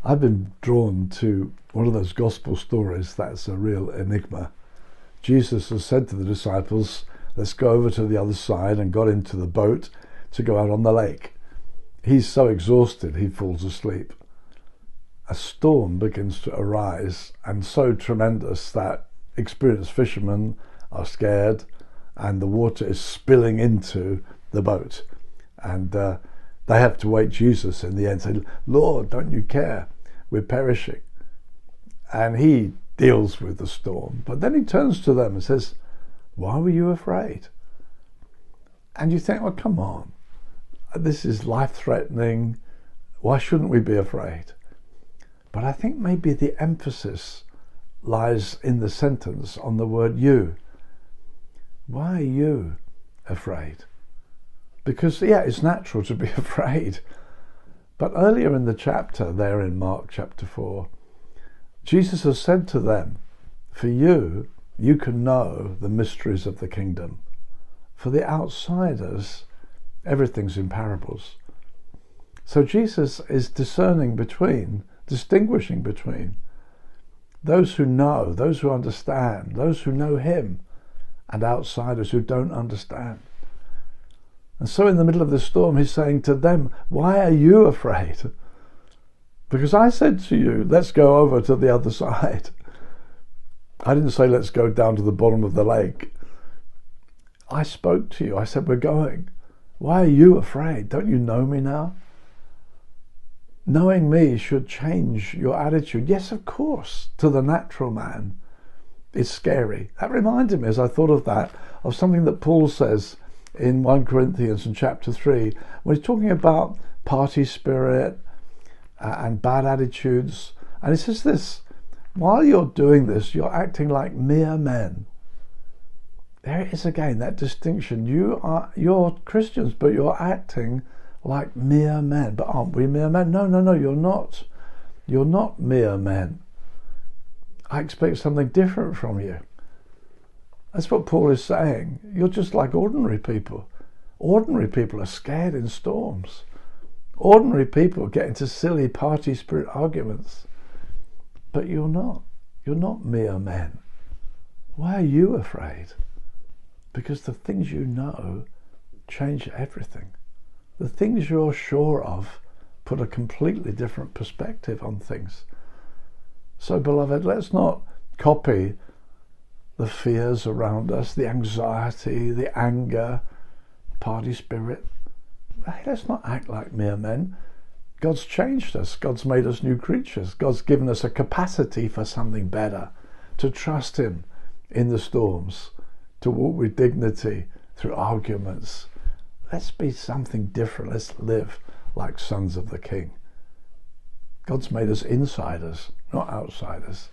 I've been drawn to one of those gospel stories that's a real enigma. Jesus has said to the disciples, let's go over to the other side, and got into the boat to go out on the lake. He's so exhausted he falls asleep. A storm begins to arise, and so tremendous that experienced fishermen are scared, and the water is spilling into the boat. And they have to wake Jesus in the end, say, Lord, don't you care? We're perishing. And he deals with the storm. But then he turns to them and says, why were you afraid? And you think, well, come on. This is life-threatening. Why shouldn't we be afraid? But I think maybe the emphasis lies in the sentence on the word you. Why are you afraid? Because, yeah, it's natural to be afraid. But earlier in the chapter, there in Mark chapter 4, Jesus has said to them, for you can know the mysteries of the kingdom. For the outsiders, everything's in parables. So Jesus is distinguishing between those who know, those who understand, those who know him, and outsiders who don't understand. And so in the middle of the storm, he's saying to them, why are you afraid? Because I said to you, let's go over to the other side. I didn't say, let's go down to the bottom of the lake. I spoke to you. I said, we're going. Why are you afraid? Don't you know me now? Knowing me should change your attitude. Yes, of course, to the natural man, it's scary. That reminded me, as I thought of that, of something that Paul says in 1 Corinthians in chapter 3, when he's talking about party spirit and bad attitudes. And he says this, while you're doing this, you're acting like mere men. There it is again, that distinction. You're Christians, but you're acting like mere men. But aren't we mere men? No, you're not. You're not mere men. I expect something different from you. That's what Paul is saying. You're just like ordinary people. Ordinary people are scared in storms. Ordinary people get into silly party spirit arguments. But you're not. You're not mere men. Why are you afraid? Because the things you know change everything. The things you're sure of put a completely different perspective on things. So, beloved, let's not copy the fears around us, the anxiety, the anger, party spirit. Hey, let's not act like mere men. God's changed us. God's made us new creatures. God's given us a capacity for something better, to trust him in the storms, to walk with dignity through arguments. Let's be something different. Let's live like sons of the King. God's made us insiders, not outsiders.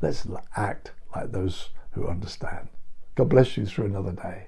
Let's act like those who understand. God bless you through another day.